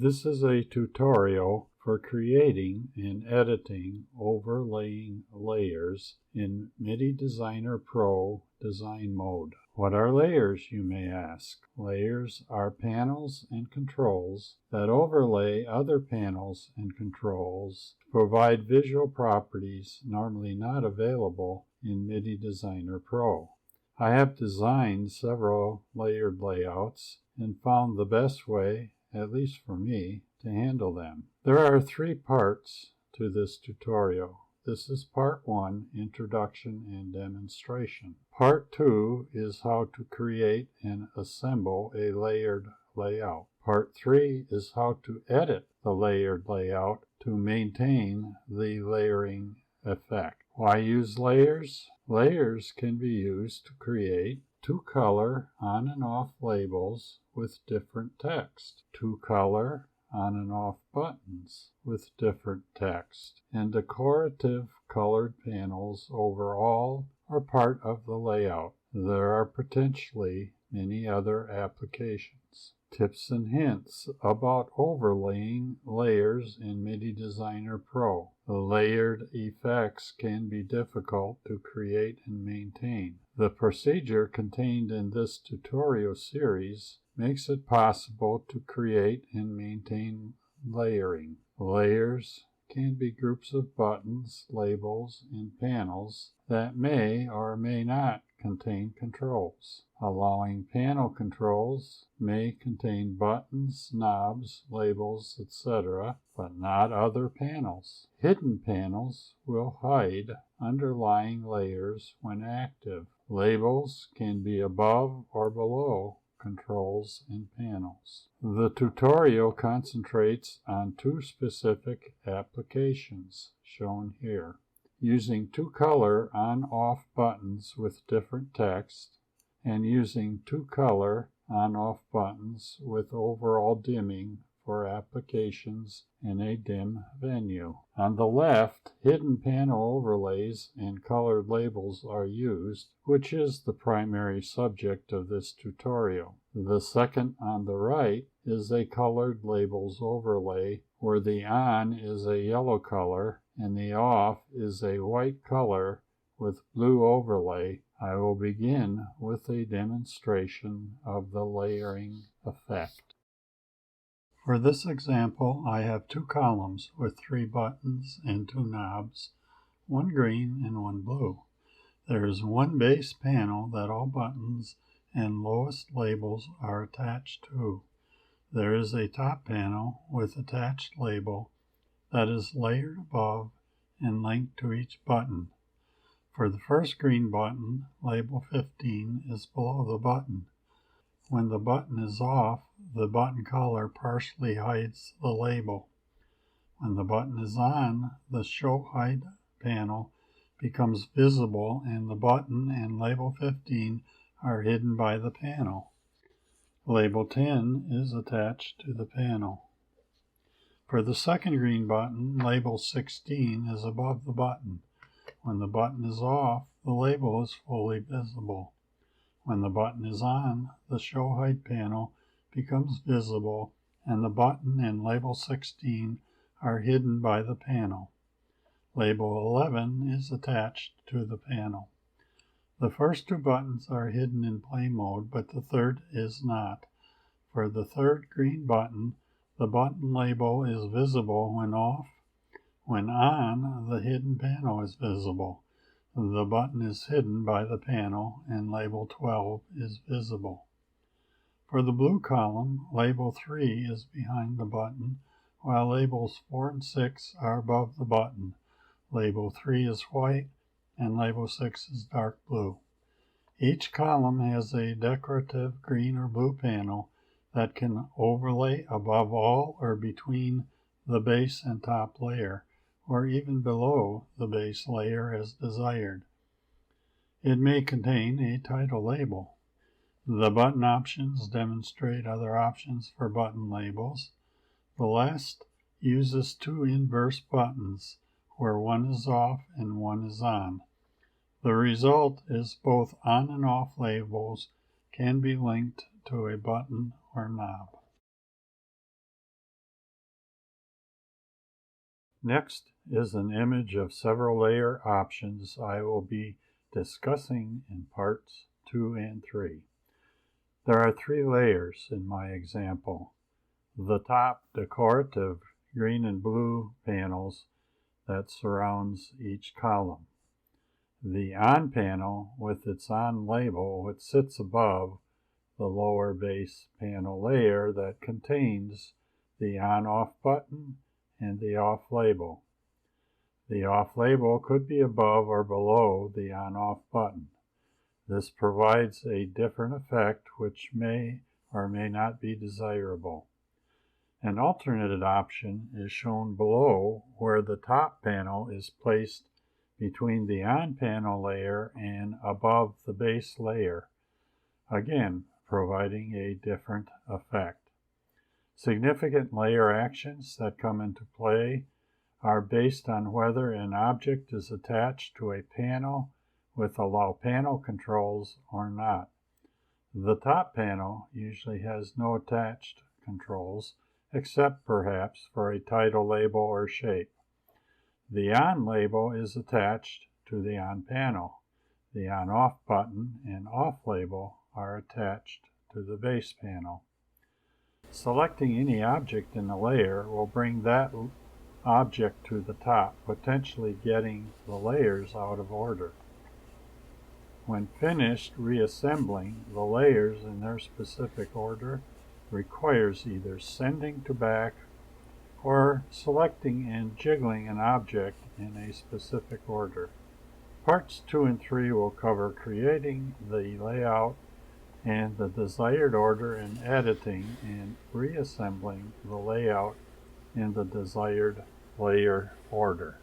This is a tutorial for creating and editing overlaying layers in MidiDesigner Pro Design Mode. What are layers, you may ask? Layers are panels and controls that overlay other panels and controls to provide visual properties normally not available in MidiDesigner Pro. I have designed several layered layouts and found the best way, at least for me, to handle them. There are 3 parts to this tutorial. This is part 1, Introduction and Demonstration. Part 2 is how to create and assemble a layered layout. Part 3 is how to edit the layered layout to maintain the layering effect. Why use layers? Layers can be used to create 2-color on and off labels with different text, 2-color on and off buttons with different text, and decorative colored panels over all or part of the layout. There are potentially many other applications. Tips and hints about overlaying layers in MidiDesigner Pro. The layered effects can be difficult to create and maintain. The procedure contained in this tutorial series makes it possible to create and maintain layering. Layers can be groups of buttons, labels, and panels that may or may not contain controls. Allowing panel controls may contain buttons, knobs, labels, etc., but not other panels. Hidden panels will hide underlying layers when active. Labels can be above or below controls and panels. The tutorial concentrates on 2 specific applications, shown here. Using 2-color on-off buttons with different text, and using 2-color on-off buttons with overall dimming for applications in a dim venue. On the left, hidden panel overlays and colored labels are used, which is the primary subject of this tutorial. The second on the right is a colored labels overlay, where the on is a yellow color and the off is a white color with blue overlay. I will begin with a demonstration of the layering effect. For this example, I have 2 columns with 3 buttons and 2 knobs, 1 green and 1 blue. There is 1 base panel that all buttons and lowest labels are attached to. There is a top panel with attached label that is layered above and linked to each button. For the first green button, label 15 is below the button. When the button is off, the button color partially hides the label. When the button is on, the Show Hide panel becomes visible and the button and label 15 are hidden by the panel. Label 10 is attached to the panel. For the second green button, label 16 is above the button. When the button is off, the label is fully visible. When the button is on, the Show Hide panel becomes visible and the button and label 16 are hidden by the panel. Label 11 is attached to the panel. The first 2 buttons are hidden in play mode, but the third is not. For the third green button, the button label is visible when off. When on, the hidden panel is visible. The button is hidden by the panel and label 12 is visible. For the blue column, label 3 is behind the button, while labels 4 and 6 are above the button. Label 3 is white and label 6 is dark blue. Each column has a decorative green or blue panel that can overlay above all or between the base and top layer, or even below the base layer as desired. It may contain a title label. The button options demonstrate other options for button labels. The last uses 2 inverse buttons, where one is off and one is on. The result is both on and off labels can be linked to a button or knob. Next is an image of several layer options I will be discussing in parts 2 and 3. There are 3 layers in my example. The top decorative green and blue panels that surrounds each column. The on panel with its on label, which sits above the lower base panel layer that contains the on-off button and the off label. The off label could be above or below the on-off button. This provides a different effect which may or may not be desirable. An alternate option is shown below, where the top panel is placed between the on-panel layer and above the base layer, again providing a different effect. Significant layer actions that come into play are based on whether an object is attached to a panel with allow panel controls or not. The top panel usually has no attached controls, except perhaps for a title label or shape. The on label is attached to the on panel. The on-off button and off label are attached to the base panel. Selecting any object in the layer will bring that object to the top, potentially getting the layers out of order. When finished, reassembling the layers in their specific order requires either sending to back or selecting and jiggling an object in a specific order. Parts 2 and 3 will cover creating the layout and the desired order in editing and reassembling the layout in the desired layer order.